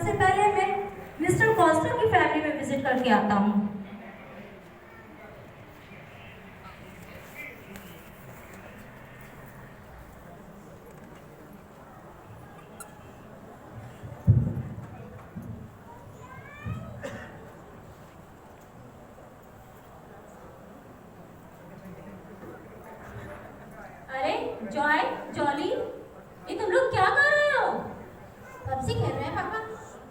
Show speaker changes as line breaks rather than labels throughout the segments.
सबसे पहले मैं मिस्टर फॉस्टर की फैमिली में विजिट करके आता हूँ।
अरे जॉय, जॉली, ये तुम लोग क्या कर रहे हो?
पबजी खेल रहे हैं पापा।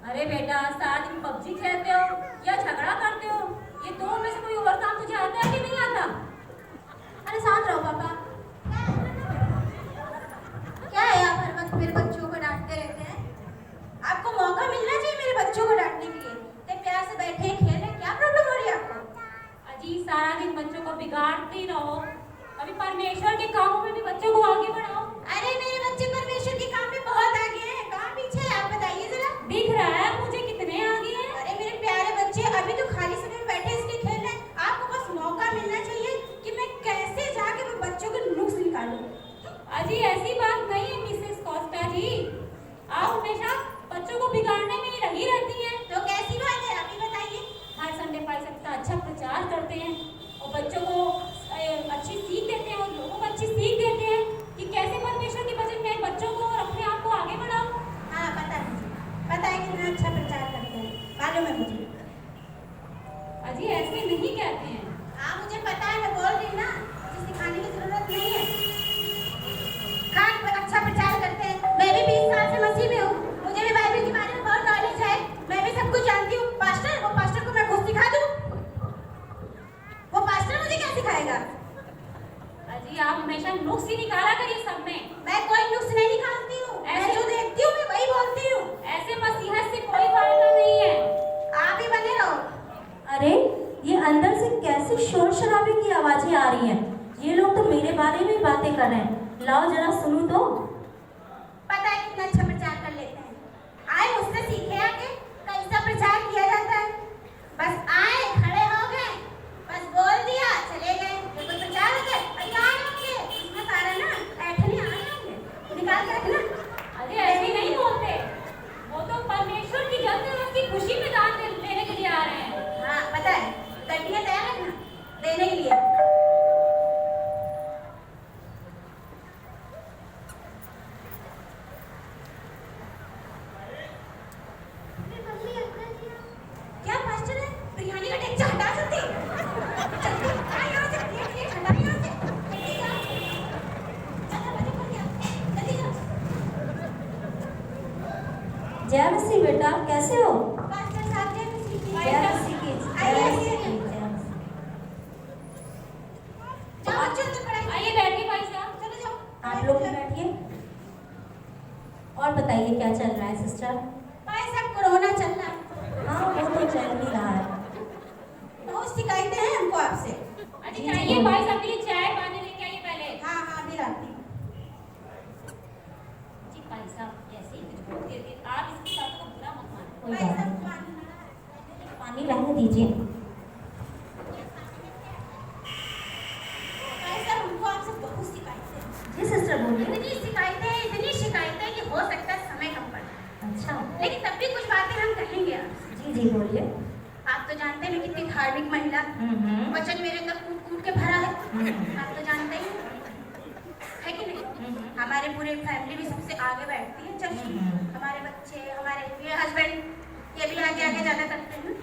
अरे बेटा, सारा दिन पबजी खेलते हो या झगड़ा करते हो? ये दो में से कोई और काम तुझे आता है कि नहीं आता?
अरे शांत रहो पापा। क्या है आप हर वक्त मेरे बच्चों को डांटते रहते हैं? आपको मौका मिलना चाहिए मेरे बच्चों को डांटने के लिए। ते प्यार से बैठे खेल रहे, क्या प्रॉब्लम हो रही है आपको?
अजी, सारा दिन बच्चों को बिगाड़ती रहो, अभी परमेश्वर के कामों में भी बच्चों को आगे बढ़ाओ।
अरे मेरे बच्चे परमेश्वर के काम में बहुत आगे हैं। कहाँ पीछे है आप बताइए जरा।
दिख रहा है मुझे कितने आगे हैं।
अरे मेरे प्यारे बच्चे अभी तो खाली समय में बैठे इसलिए खेल रहे हैं। आपको बस मौका मिलना चाहिए कि मैं कैसे जाके वो बच्चों के नुक्स निकालूं।
अजी, ऐसी बात नहीं है मिसेस कोस्टा जी, आप हमेशा बच्चों को बिगाड़ने में ही लगी रहती हैं।
तो कैसी बात है अभी बताइए।
हर संडे फाइव का अच्छा प्रचार करते हैं और बच्चों को अच्छी सीख देते हैं और लोगों को अच्छी सीख देते हैं कि कैसे परमेश्वर के वचन में बच्चों को और अपने आप को आगे बढ़ाओ।
हाँ पता है कितना अच्छा प्रचार करते हैं, मालूम है मुझे।
अजी, ऐसे नहीं कहते हैं।
हाँ मुझे पता है, मैं बोल रही हूँ ना, मुझे सिखाने की जरूरत नहीं है। खान पर अच्छा प्रचार करते हैं। मैं भी 20 साल से मसीह में हूँ, मुझे भी बाइबल के बारे में बहुत नॉलेज है। मैं भी सब कुछ जानती हूँ। वो पास्टर को मैं कुछ सिखा दूँ? वो पास्टर मुझे क्या सिखाएगा?
अजी, आप हमेशा नुक्स ही निकाला करिए सब में।
मैं कोई नुक्स नहीं निकालती हूँ, मैं जो देखती हूँ मैं वही बोलती हूँ।
ऐसे मसीहत से कोई फायदा नहीं है।
आप ही बने रहो।
अरे ये अंदर से कैसे शोर शराबे की आवाजें आ रही हैं? ये लोग तो मेरे बारे में बातें कर रहे हैं। लाओ जरा सुनूं तो।
पता है कितना अच्छा प्रचार कर लेते हैं। आए मुझसे सीखे आके कैसा प्रचार किया जाता है। बस आए, खड़े हो गए, बस बोल दिया, चले गए। ये कोई प्रचार होता है? अरे कहाँ होंगे इसमें सारे ना ऐठने आ जाएंगे, निकाल के रखना।
अरे ऐसे नहीं बोलते, वो तो परमेश्वर की जन्मदिवस की खुशी में दान देने के लिए आ रहे हैं।
हाँ पता है, गड्डियाँ तैयार रखना देने के लिए। क्या मास्टर है? बिरयानी का टेक्चा हटा सकती? चल, आ यहाँ से, प्लेट हटा यहाँ से। जल्दी जा। चल, दरवाजा खोल के आ। जल्दी जा।
जय मसीह बेटा, कैसे हो?
मास्टर साहब जय मसीह की।
जय मसीह की।
आइए,
जय
आइए।
मसीह की, जय मसीह।
जाओ बच्चों अंदर पढ़ाई।
आइए बैठिए भाई साहब।
चलो जाओ।
आप लोग भी बैठिए और बताइए क्या चल रहा है सिस्टर?
भाई साहब कोरोना चल रहा है।
हाँ वो तो चल ही रहा है।
बहुत शिकायतें हैं हमको आपसे।
अजी चाहिए भाई साहब के लिए चाय पानी लेके आइए पहले।
हाँ हाँ अभी लाती हूँ।
जी भाई साहब, ऐसे ही कुछ बोल देते, आप इसकी बात को बुरा मत मानो।
कोई
भाई
बात
साहब
नहीं, पानी रहने दीजिए।
भाई साहब हमको आपसे बहुत शिकायतें हैं।
जी सिस्टर बोलिए।
इतनी शिकायतें कि हो सकता है समय कम पड़े,
अच्छा
लेकिन तब भी कुछ बातें हम कहेंगे आपसे।
जी बोलिए।
आप तो जानते हैं मैं कितनी धार्मिक महिला, वचन मेरे अंदर कूट कूट के भरा है। आप तो जानते ही है कि नहीं? हमारे पूरे फैमिली भी सबसे आगे बैठती है चर्च में। हमारे बच्चे, हमारे हस्बैंड ये भी आगे आगे ज्यादा करते हैं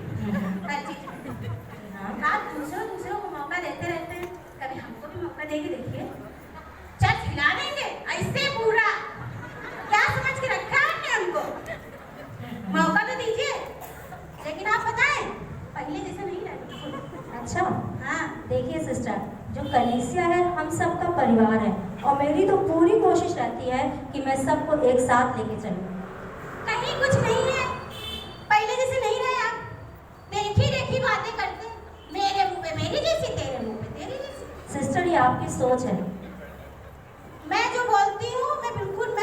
हर चीज में। आप दूसरों को मौका देते रहते हैं, कभी हमको भी मौका देके देखिए। चर्च हिला देंगे ऐसे पूरा। क्या समझ के रखा है आपने हमको? मौका तो दीजिए। लेकिन आप बताएं, पहले जैसा नहीं रहता।
अच्छा
हाँ
देखिए सिस्टर, जो कलीसिया है हम सबका परिवार है और मेरी तो पूरी कोशिश रहती है कि मैं सबको एक साथ लेके चलूं।
कहीं कुछ नहीं है, पहले जैसे नहीं रहे आप। देखी बातें करते, मेरे मुंह पे मेरी जैसी, तेरे मुंह पे तेरी जैसी।
सिस्टर ये आपकी सोच है।
मैं जो बोलती हूँ मैं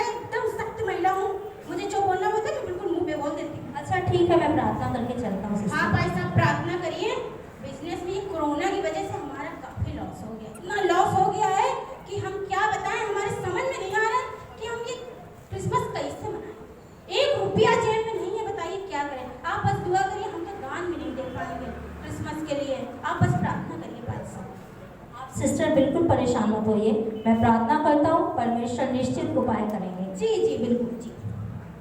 एकदम सख्त महिला हूँ। मुझे जो बोलना होता है मैं बिल्कुल मुंह पे बोल देती हूँ।
अच्छा ठीक है, मैं प्रार्थना करके चलता हूँ सिस्टर।
हाँ भाई साहब प्रार्थना करिए। बिजनेस में कोरोना की वजह से हमारा काफी लॉस हो गया, इतना लॉस हो गया है कि हम क्या बताएं। हमारे समझ में नहीं आ रहा कि हम ये क्रिसमस कैसे मनाएं। 1 रुपया जेब में नहीं है, बताइए
परेशान मत होइए। मैं प्रार्थना करता हूँ, परमेश्वर निश्चित उपाय करेंगे।
जी जी बिल्कुल जी।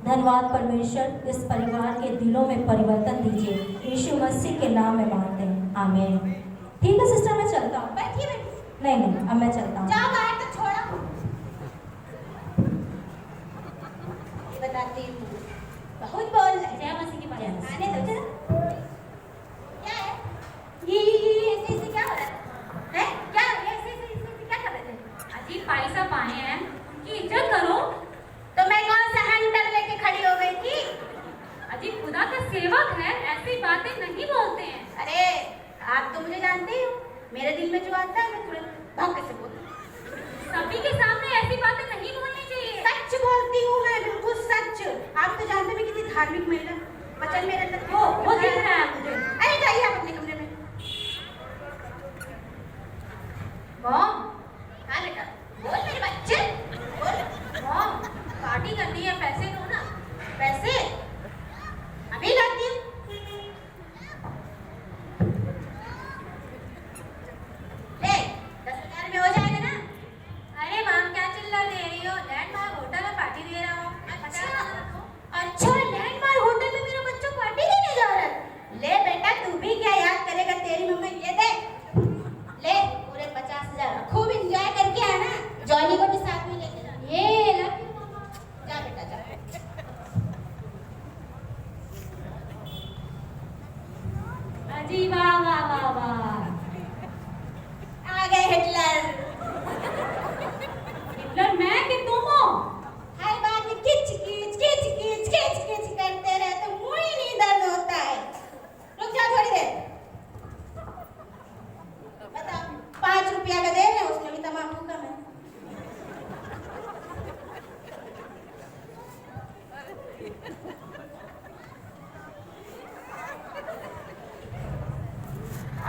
धन्यवाद परमेश्वर, इस परिवार के दिलों में परिवर्तन दीजिए। यीशु मसीह के नाम में मांगते हैं, आमीन। ठीक है सिस्टर, मैं चलता हूँ।
बैठिए बैठिए।
नहीं, अब मैं चलता हूँ।
जाओ बाहर तो छोड़ो। ये बताती हूँ, बहुत बोल रहे।
जय मसीह की बात।
आने दो जरा। क्या है? ये ऐसे क्या हो रहा है? हैं? क्या ऐसे क्या कर रहे थे?
अजीब भाई साहब आए हैं, उनकी इज्जत करो।
तो मैं कौन सा हंटर लेके खड़ी हो गई थी?
अजीब खुदा का सेवक है, ऐसी बातें नहीं बोलते हैं।
अरे आप तो मुझे जानते ही हो, मेरे दिल में जो आता है मैं तुरंत भौंके से बोलती हूँ।
सभी के सामने ऐसी बातें नहीं बोलनी चाहिए।
सच बोलती हूँ मैं, बिल्कुल सच। आप तो जानते मैं कितनी धार्मिक महिला। वचन मेरे अंदर
वो दिख रहा है मुझे।
अरे जाइए आप अपने कमरे में। मॉम, हाँ बेटा बोल मेरे बच्चे बोल।
मॉम, पार्टी करनी है, पैसे दो ना।
पैसे अभी लाती हूँ। ले 10,000 में हो जाएगा ना?
अरे माम, क्या चिल्ला दे रही हो? लैंडमार्क होटल में पार्टी दे रहा हूँ।
अच्छा लैंडमार्क होटल में मेरे बच्चों पार्टी देने जा रहा है। ले बेटा तू भी क्या याद करेगा, तेरी मम्मा ये दे। ले पूरे 50,000 खूब एंजॉय करके आना, जॉनी को भी साथ में लेके जाना। ये लव यू मम्मा। जा बेटा जा।
अजी वाह वाह वाह वाह।
आ गए हिटलर।
हिटलर मैं कि तुम हो?
हर बात में किच किच किच किच किच किच करते रहे तो मुंह ही नहीं दर्द होता है। रुक जा थोड़ी देर। बताओ 5 रुपया का दे रहे, उसमें भी तमाकू कम है।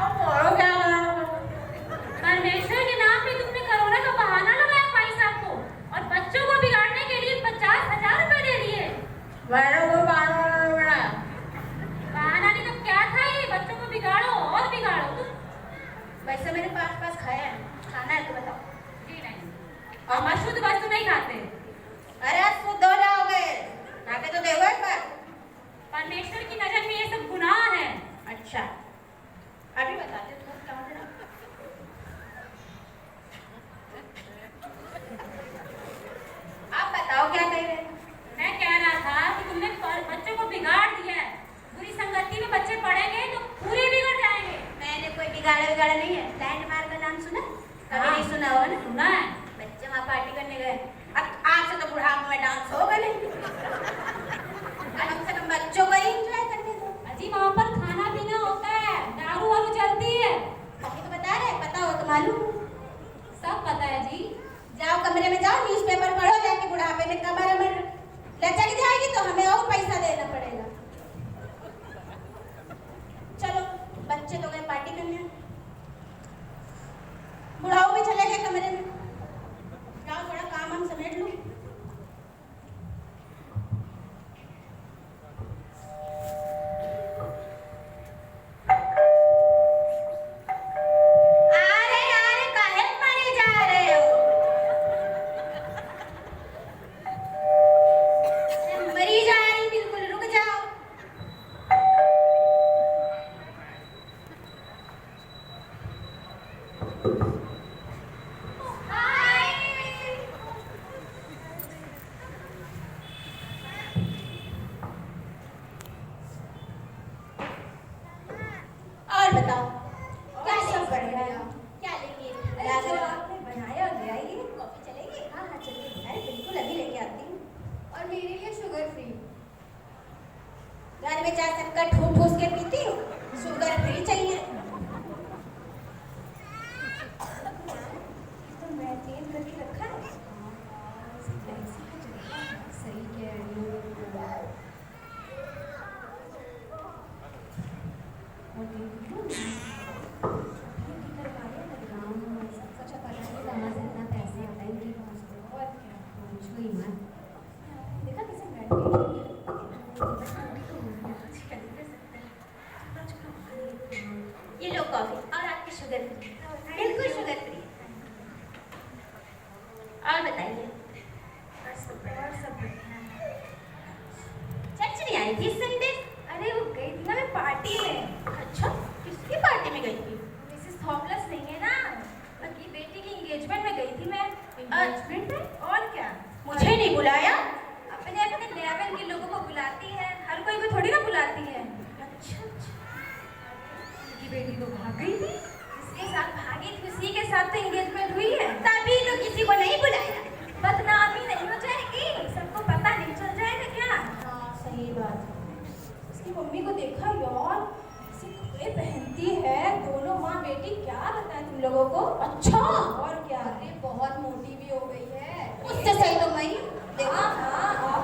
अब बोलो क्या करो?
परमेश्वर के नाम पे तुमने कोरोना का बहाना लगाया भाई साहब को, और बच्चों को बिगाड़ने के लिए 50,000 रुपए दे दिए।
बड़ों को बड़ा
बहाना नहीं तो क्या था ये? बच्चों को बिगाड़ो और बिगाड़ो तुम।
वैसे मेरे पास खाया है, खाना है तो बताओ।
जी नहीं, और अशुद्ध वस्तु नहीं खाते।
अरे शुद्ध हो जाओगे, खाके तो देखो एक बार।
परमेश्वर की नजर में ये सब गुनाह है।
अच्छा अभी बताते हो क्या हो रहा है। आप बताओ क्या कह रहे हैं?
मैं कह रहा था कि तुमने बच्चों को बिगाड़ दिया है। बुरी संगति में बच्चे पढ़ेंगे तो पूरे बिगड़ जाएंगे।
मैंने कोई बिगाड़ा नहीं है। लैंडमार्क का नाम सुना? कभी नहीं सुना होगा ना?
सुना है।
बच्चे वहाँ पार्टी करने गए। अब आज से तो बुढ़ापे में डांस होगा नहीं। कम से कम बच्चों को ही एंजॉय करने दो।
अजी वहाँ पर खाना पीना होता है, दारू वारू चलती है।
अभी तो बता रहे, पता हो तो मालूम।
सब पता है जी।
जाओ कमरे में जाओ, न्यूज़पेपर पढ़ो जाके। बुढ़ापे में कमर अमर लचक जाएगी तो हमें और पैसा देना पड़ेगा। चलो बच्चे तो गए पार्टी करने, बुढ़ाओ भी चले गए कमरे में। जाओ थोड़ा काम हम समेट लो। अरे काहे मरे जा रहे हो? मरी जा रही, बिल्कुल रुक जाओ। और बताओ क्या सब बढ़िया है? क्या लेंगे? आपने बनाया गया ये कॉफी चलेगी? हाँ हाँ चलेगी। अरे बिल्कुल अभी लेके आती हूँ। और मेरे लिए शुगर फ्री। घर में चाय शक्कर ठूस ठूस के पीती हूँ, शुगर फ्री चाहिए। तो मैं चेंज करके रखा है। सही कह रही हूँ। ये लो कॉफी और आपकी शुगर फ्री, बिल्कुल शुगर फ्री। आई थी संडे?
अरे वो गई थी ना मैं पार्टी में।
अच्छा, किसकी पार्टी में गई थी?
मिसेस थॉमस नहीं है ना, उनकी बेटी की एंगेजमेंट में गई थी मैं।
एंगेजमेंट में?
और क्या,
मुझे नहीं बुलाया?
अपने अपने लेवल के लोगों को बुलाती है, हर कोई को थोड़ी ना बुलाती है।
अच्छा अच्छा।
उनकी बेटी तो भाग गई थी, जिसके साथ भागी थी उसी के साथ तो एंगेजमेंट हुई है।
तभी तो किसी को नहीं बुलाया।
बदनामी नहीं हो जाएगी, सबको पता नहीं चल जाएगा क्या?
हाँ सही बात है।
उसकी मम्मी को देखा यार, ऐसे कपड़े पहनती है, दोनों माँ बेटी, क्या बताएं तुम लोगों को।
अच्छा,
और क्या, अरे बहुत मोटी भी हो गई है।
उससे सही तो मैं देखो।
हाँ हाँ,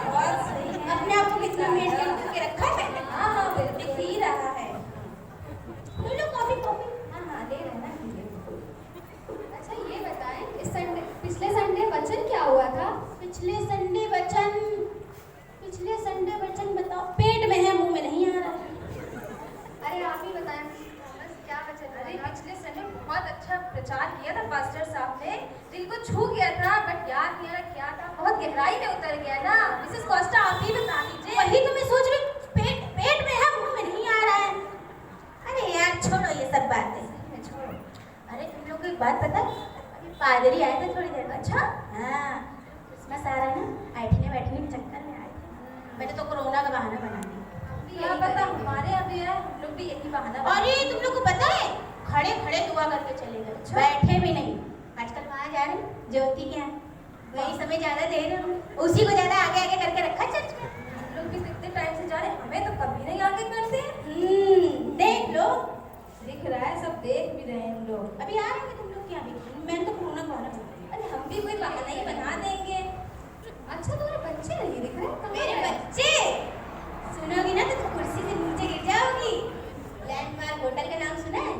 बहुत सही है।
अपने आप को कितना मेंटेन करके रखा है मैंने।
हाँ हाँ, बिल्कुल दिख ही रहा है।
ले लो कॉफी कॉफी।
हाँ हाँ, ले रहे ना, ठीक है।
अच्छा ये बताएं, इस संडे, पिछले संडे वचन क्या हुआ था?
पिछले संडे वचन बताओ। पेट में है, मुंह में नहीं आ रहा।
अरे आप ही बताएं, बस क्या वचन
अरे
हुआ था?
पिछले संडे बहुत अच्छा प्रचार किया था पास्टर साहब ने, दिल को छू गया था, बट याद नहीं आ रहा क्या था, बहुत गहराई में उतर गया ना। मिसेस कोस्टा आप ही बता दीजिए।
वही तो मैं सोच रही हूँ, पेट में है, मुंह में नहीं आ रहा है। अरे यार छोड़ो ये सब बातें।
छोड़ो।
अरे तुम लोग को एक बात पता है? अभी पादरी आए थे थोड़ी देर में। अच्छा हाँ, क्रिसमस आ रहा है ना, ऐठने बैठने के चक्कर में आए थे। मैंने तो कोरोना का बहाना बना दिया।
क्या पता हमारे यहाँ भी है, हम लोग भी यही बहाना बना-
अरे तुम लोग को पता है, खड़े खड़े दुआ करके चले गए।
अच्छा।
बैठे भी नहीं। आजकल वहाँ जा रहे हैं, ज्योति के यहाँ, वही समय ज्यादा दे रहे हैं, उसी को ज्यादा आगे आगे करके रखा चर्च में।
हम लोग भी तो इतने टाइम से जा रहे हैं, हमें तो कभी नहीं आगे करते हैं।
देख लो,
दिख रहा है, सब देख भी रहे हैं हम लोग।
अभी आ रहे हैं तुम लोग क्या? अभी मैंने तो कोरोना का बहाना बना दिया।
अरे हम भी कोई बहाना ही बना देंगे।
अच्छा तुम्हारे बच्चे नहीं दिख रहे? कहाँ
मेरे
गए?
बच्चे सुनोगी ना तो तुम कुर्सी से नीचे गिर जाओगी। लैंडमार्क होटल का नाम सुना है?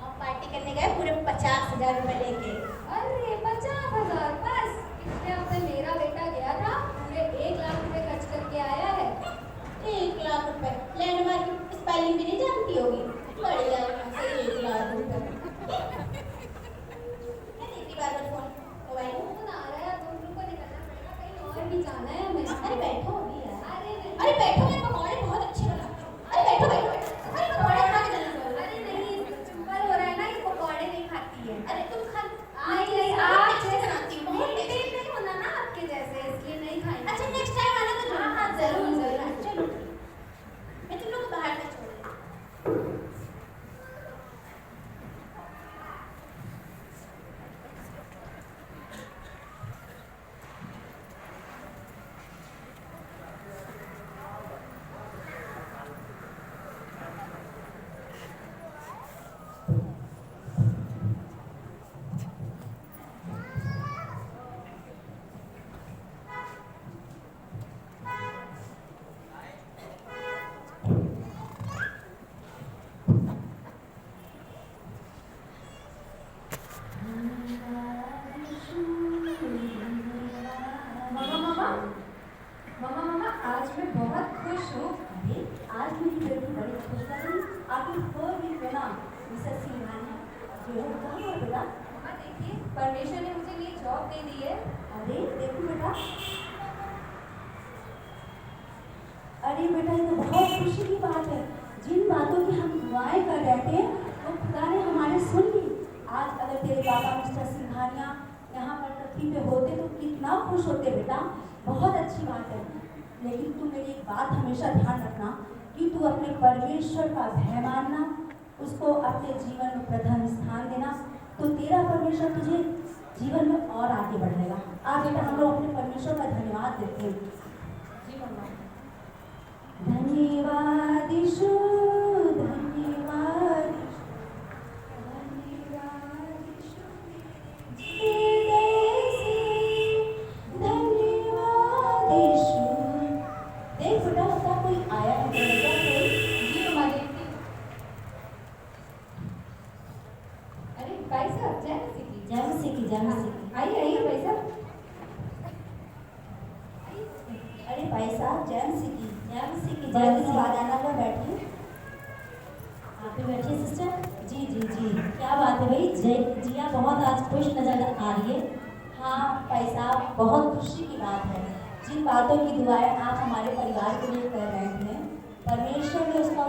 और पार्टी करने गए पूरे 50,000 रुपए लेके।
अरे 50,000 बस। पिछले हफ्ते मेरा बेटा गया था, पूरे 1 लाख रुपए खर्च करके आया है।
1 लाख रुपए? लैंडमार्क की स्पेलिंग भी नहीं जानती होगी। बढ़िया से 1 लाख रुपए। क्या देख रही बार-बार फोन मोबाइल में?
फोन आ रहा है, तुम लोग को निकलना पड़ेगा, कहीं और भी जाना है हमें।
अरे बैठो अभी यार।
अरे नहीं।
अरे बैठो, मैं पकौड़े बहुत अच्छे बनाती हूँ। अरे बैठो बैठो बैठो। अरे पकौड़े खा के चलना चाहिए।
अरे नहीं, सिंपल हो रहा है ना, ये पकौड़े नहीं खाती है।
अरे तुम खा।
नहीं,
बहुत
आज
अच्छे बनाती हूँ, बहुत
मेरे
टेस्टी।
नहीं होना ना आपके जैसे, इसलिए नहीं खाएंगे।
अच्छा नेक्स्ट टाइम आना तो जरूर।
हाँ, हाँ, जरूर, जरूर।
चलो मैं तुम लोग को बाहर से छोड़ देती हूँ।
मम्मा आज मैं बहुत खुश हूँ। अरे आज मेरी बेटी बड़ी खुश लग रही। आपकी फर्स्ट बेटा मिसेस सिंघानिया जो कहाँ है बेटा?
मम्मा देखिए, परमेश्वर ने मुझे ये जॉब दे दी है।
अरे देखो बेटा, अरे बेटा ये तो बहुत खुशी की बात है। जिन बातों की हम दुआएं कर रहे थे वो खुदा ने हमारे सुन ली। आज अगर तेरे पापा मिस्टर सिंघानिया यहाँ पर पृथ्वी पे होते तो कितना खुश होते बेटा। बहुत अच्छी बात है, लेकिन तू मेरी एक बात हमेशा ध्यान रखना कि तू अपने परमेश्वर का भय मानना, उसको अपने जीवन में प्रथम स्थान देना, तो तेरा परमेश्वर तुझे जीवन में और आगे बढ़ाएगा। आज बेटा हम लोग अपने परमेश्वर का धन्यवाद देते हैं। जी मम्मा। धन्यवाद यीशु, धन्यवाद देख बेटा, होता कोई आया है क्या? कोई?
जी हमारे थी। अरे भाई साहब, जय मसीह की।
जय मसीह की, जय मसीह की।
आइए आइए भाई साहब।
अरे भाई साहब, जय मसीह की, जय मसीह की। जय मसीह। बाद आना पर बैठिए, आप भी बैठिए सिस्टर। जी जी जी, क्या बात है भाई, जय जिया बहुत आज खुश नजर आ रही है। हाँ भाई साहब, बहुत खुशी की बात है। जिन बातों की दुआएं आप हमारे परिवार के लिए कर रहे हैं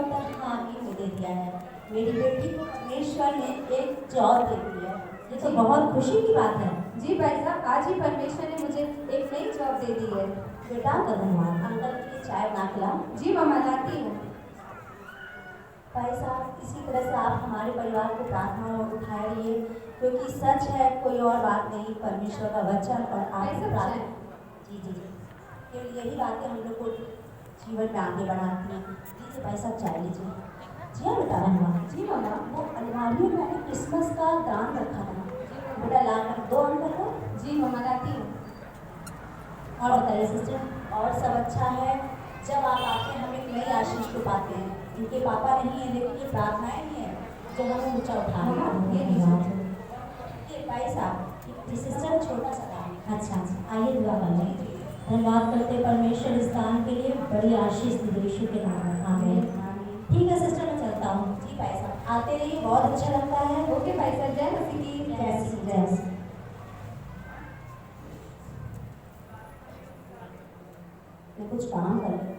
उत्तर हाँ ही दे दिया है। मेरी बेटी को परमेश्वर ने एक जॉब दे दी है। ये तो बहुत खुशी की बात है।
जी भाई साहब, आज ही परमेश्वर ने मुझे एक नई जॉब दे दी है।
बेटा का धन्यवाद। अंकल के लिए चाय बना खिलाओ।
जी मम्मा, लाती हूँ।
भाई साहब, इसी तरह से आप हमारे परिवार को प्रार्थना में उठाए रहिए, क्योंकि सच है, कोई और बात नहीं, परमेश्वर का वचन और आपकी
सब
प्रार्थना। जी जी जी, केवल यही बातें हम लोग को जीवन में आगे बढ़ाती हैं। लीजिए भाई साहब, चाय लीजिए। जी हाँ बेटा, धन्यवाद। जी मामा, वो अलमारी में मैंने क्रिसमस का दान रखा था, बेटा ला कर दो अंकल को।
जी मम्मा, लाती हूँ।
और बताइए सिस्टर, और सब अच्छा है? जब आप आते हैं हम एक नई आशीष को पाते हैं। इनके पापा नहीं है, लेकिन ये प्रार्थनाएं ही हैं जो हमें ऊंचा उठा रही हैं। ये लीजिए भाई साहब, ये सिस्टर छोटा सा काम। अच्छा अच्छा, आइए दुआ कर लें। धन्यवाद करते परमेश्वर इस दान के लिए, बड़ी आशीष दी यीशु के नाम में। आमीन। ठीक है सिस्टर, मैं चलता हूँ। जी भाई साहब, आते रहिए, बहुत अच्छा लगता है।
ओके भाई साहब, जय मसीह की।
जय श्री जय श्री। मैं कुछ काम कर रही हूँ।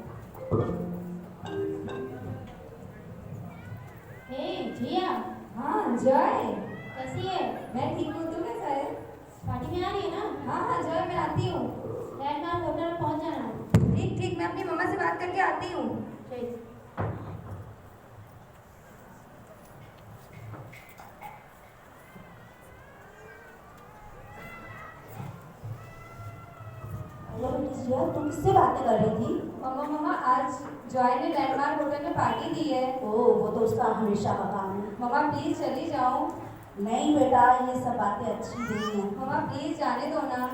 हे जिया,
हाँ जय,
कैसी है?
मैं ठीक हूँ, तू कैसा है?
पार्टी में आ रही है ना?
हाँ हाँ जय, मैं आती हूँ।
लैंडमार्क होटल में पहुंच जाना।
ठीक ठीक, मैं अपनी मम्मा से बात करके आती हूँ।
ठीक।
हेलो तुम किससे बातें कर रही थी?
मम्मा मम्मा, आज जॉय ने लैंडमार्क होटल में पार्टी दी है।
ओह, वो तो उसका हमेशा का काम है।
मम्मा प्लीज चली जाओ।
नहीं बेटा, ये सब बातें अच्छी नहीं है।
मम्मा प्लीज जाने दो ना।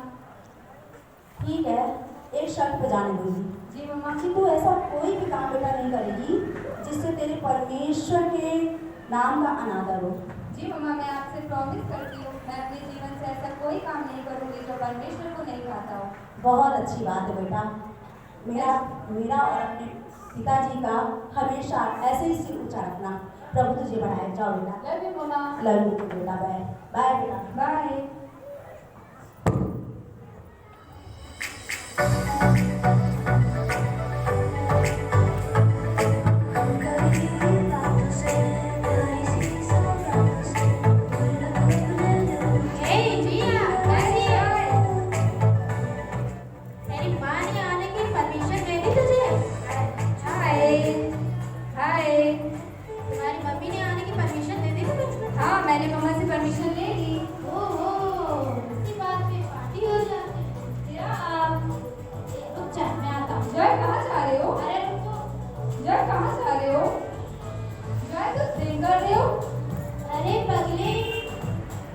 ठीक है, एक शर्त पे जाने दूंगी।
जी मम्मा।
कि तू ऐसा कोई भी काम बेटा नहीं करेगी जिससे तेरे परमेश्वर के नाम का अनादर हो।
जी मम्मा, मैं आपसे प्रॉमिस करती हूँ, मैं अपने जीवन से ऐसा कोई काम नहीं करूँगी जो परमेश्वर को नहीं खाता हो।
बहुत अच्छी बात है बेटा। मेरा और अपने पिताजी का हमेशा ऐसे ही सिर ऊंचा रखना। प्रभु तुझे बढ़ाए। जाओ बेटा।
Love you mamma.
Love you बेटा। बाय बाय बेटा।
बाय।
हे जिया, कैसी है? तेरी माँ ने आने की परमिशन दे दी तुझे?
हाय हाय।
तुम्हारी मम्मी ने आने की परमिशन दे दी तुम्हें?
हाँ, मैंने मम्मा से परमिशन ले ली।
ओहो, इसी बात पे पार्टी हो जाती है। रुक जा, मैं आता हूँ।
जय, कहाँ जा रहे हो?
अरे रुको।
जय, कहाँ जा रहे हो? जय, तो ड्रिंक कर रहे हो?
अरे पगले,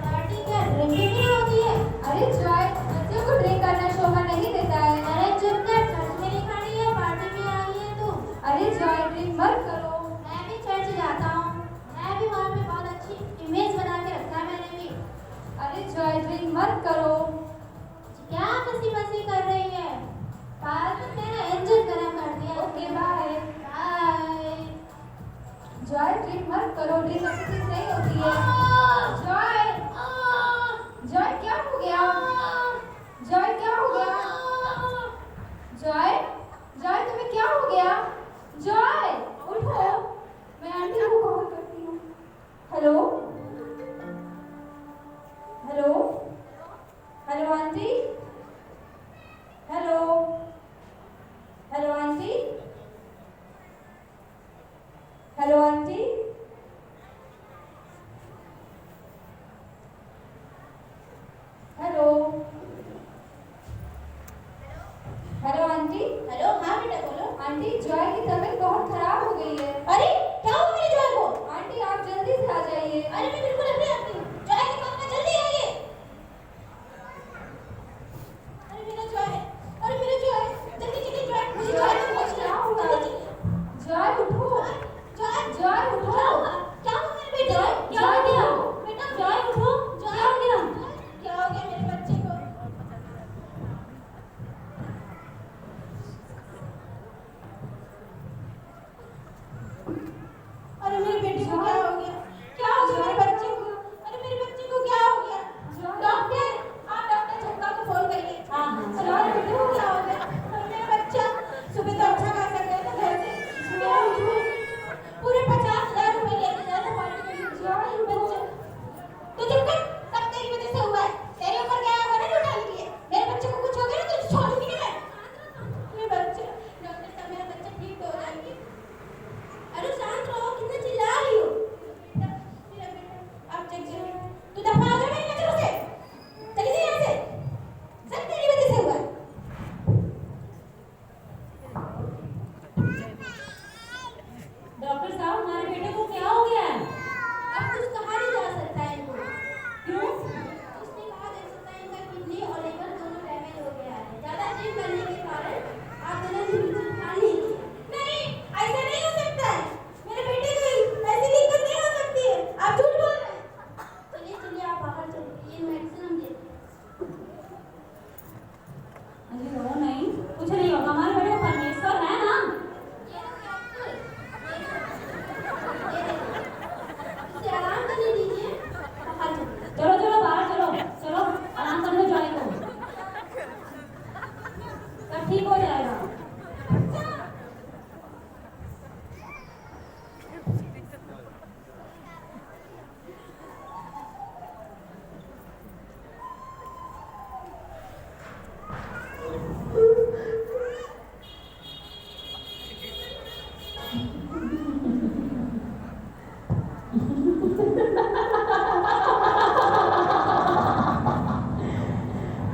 पार्टी क्या ड्रिंकिंग नहीं होती है?
अरे जय, बच्चों को ड्रिंक करना शोभा नहीं देता है।
अरे चुप कर, चर्च में नहीं खड़ी है, पार्टी में आई है तू।
अरे जय, ड्रिंक मत करो।
मैं भी चर्च जाता हूँ, मैं भी वहाँ पे बहुत अच्छी इमेज बना के रखा है मैंने भी।
अरे जय, ड्रिंक मत करो।
क्या मस्ती मस्ती कर रही है? पागल, तेरा इंजन गरम कर दिया।
Okay bye.
Bye.
Jay, drink मत करो, ड्रिंक अच्छी चीज नहीं होती है। जय, जय क्या हो गया? जय क्या हो गया? जय, जय तुम्हें क्या हो गया? जय उठो, मैं आंटी को कॉल करती हूँ। Hello hello hello aunty. Hello hello aunty. Hello aunty.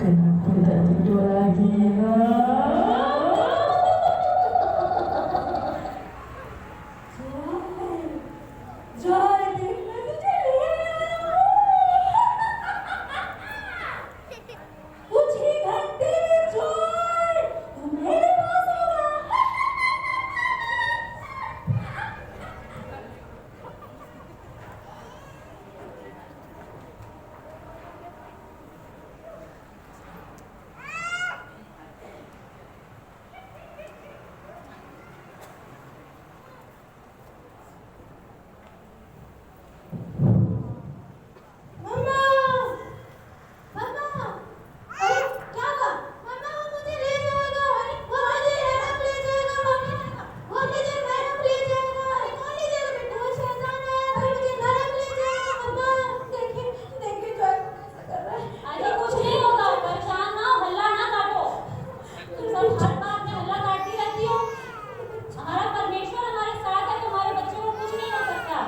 Kenapa tak tidur lagi?
Joy देखना तुझे कुछ ही घंटे में जॉय तू मेरे पास होगा। मम्मा मम्मा अरे क्या हुआ मम्मा वो मुझे ले जाएगा वो मुझे मैडम ले जाएगा मम्मी वो मुझे मैडम ले जाएगा अरे कौन ले जाएगा बेटा वो शैतान है अरे मुझे मैडम ले जाएगा मम्मा देखिए देखिए जॉय कैसा कर रहा है
अरे कुछ नहीं होगा, परेशान ना हो, हल्ला ना काटो। तुम सब हर बात में हल्ला काटती रहती हो। हमारा परमेश्वर हमारे साथ है, तुम्हारे बच्चों को कुछ नहीं हो सकता।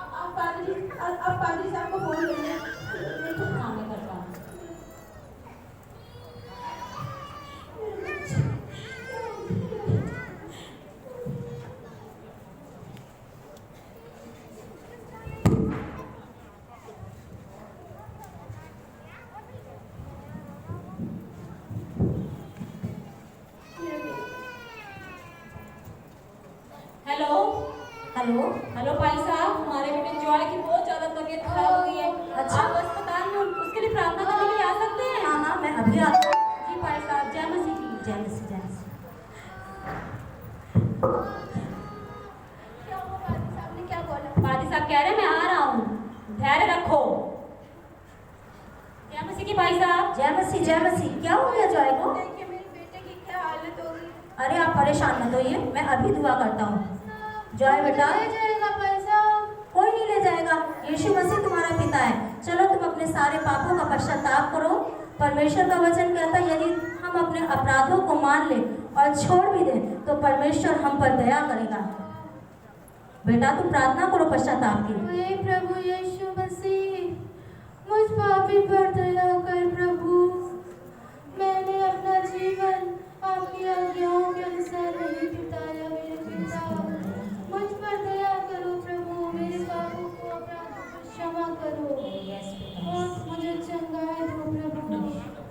आप पादरी साहब को फोन करिए
हाँ, मैं करता हूँ। हेलो
हेलो
हेलो भाई साहब, हमारे बेटे जॉय की बहुत ज्यादा तबीयत खराब हो गई है।
अच्छा।
आप अस्पताल में उसके लिए प्रार्थना करने के लिए आ सकते हैं?
हाँ हाँ मैं अभी आता हूँ।
जी भाई साहब, जय मसीह की।
जय मसीह जय मसीह। क्या हुआ पादरी साहब ने क्या बोला?
पादी साहब कह रहे हैं मैं आ रहा हूँ, धैर्य रखो। जय मसीह की भाई साहब।
जय मसीह क्या हो गया जॉय को?
देखिए मेरे बेटे की क्या हालत हो गई।
अरे आप परेशान मत होइए, मैं अभी दुआ करता हूँ। जॉय बेटा
ले जाएगा पैसा।
कोई नहीं ले जाएगा, यीशु मसीह तुम्हारा पिता है। चलो तुम अपने सारे पापों का पश्चाताप करो। परमेश्वर का वचन कहता है यदि हम अपने अपराधों को मान ले और छोड़ भी दें तो परमेश्वर हम पर दया करेगा। बेटा तुम प्रार्थना करो पश्चाताप की।
हे प्रभु यीशु मसीह, मुझ पापी पर दया कर प्रभु। मैंने अपना जीवन आपकी आज्ञाओं के अनुसार नहीं बिताया मेरे पिता। मुझ पर दया करो प्रभु, मेरे पापों को अपराधों को क्षमा करो और मुझे चंगाई दो प्रभु,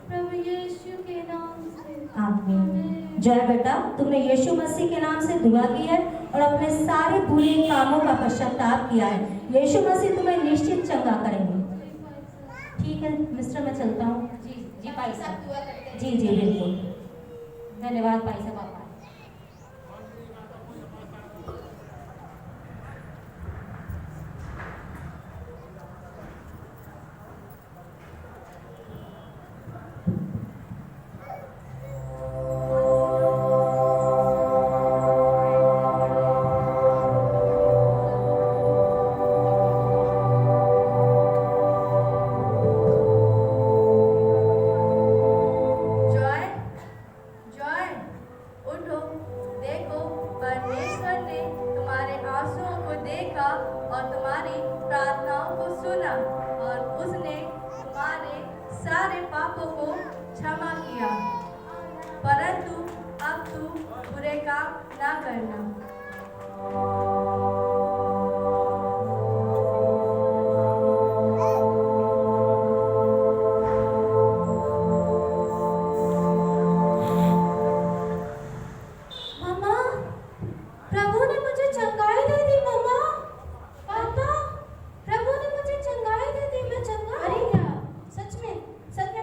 प्रभु यीशु के नाम से।
आमीन। जय बेटा तुमने यीशु मसीह के नाम से दुआ की है और अपने सारे बुरे कामों का पश्चाताप किया है। यीशु मसीह तुम्हें निश्चित चंगा करेंगे। ठीक है मिस्टर, मैं चलता हूँ।
जी जी भाई साहब,
दुआ करते हैं।
जी जी बिल्कुल।
धन्यवाद भाई साहब आपका।
जॉय जॉय उठो, देखो परमेश्वर ने तुम्हारे आंसुओं को देखा और तुम्हारी प्रार्थनाओं को सुना और उसने तुम्हारे सारे पापों को क्षमा किया। परंतु अब तू बुरे काम ना करना।
मम्मा, प्रभु ने मुझे चंगाई दे दी। मम्मा, पापा, प्रभु ने मुझे चंगाई दे दी। मैं चंगा हो गया। सच में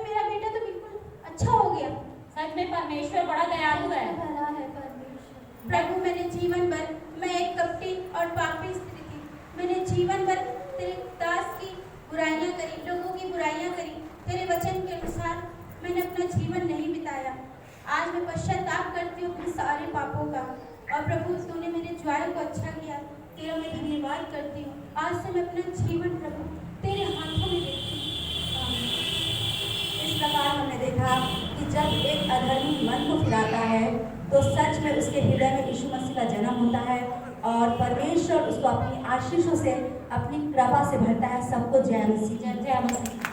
मेरा बेटा तो बिल्कुल अच्छा हो गया।
सच में परमेश्वर बड़ा दयालु है।
भला है परमेश्वर। प्रभु मैंने जीवन भर, मैं एक कपटी और पापी स्त्री थी। मैंने जीवन भर तेरे दास की बुराइयां करी, लोगों की बुराइयां करी। तेरे वचन के अनुसार मैंने अपना जीवन नहीं बिताया। आज मैं पश्चाताप करती हूँ अपने सारे पापों का। और प्रभु तूने मेरे ज्वार को अच्छा किया, तेरा मैं धन्यवाद करती हूँ। आज से मैं अपना जीवन प्रभु तेरे हाथों में देती हूँ।
इस प्रकार हमने देखा कि जब एक अधर्मी मन को फिराता है तो सच में उसके हृदय में यीशु मसीह का जन्म होता है और परमेश्वर उसको अपनी आशीषों से, अपनी कृपा से भरता है। सबको जय मसीह।
जय जय मसीह।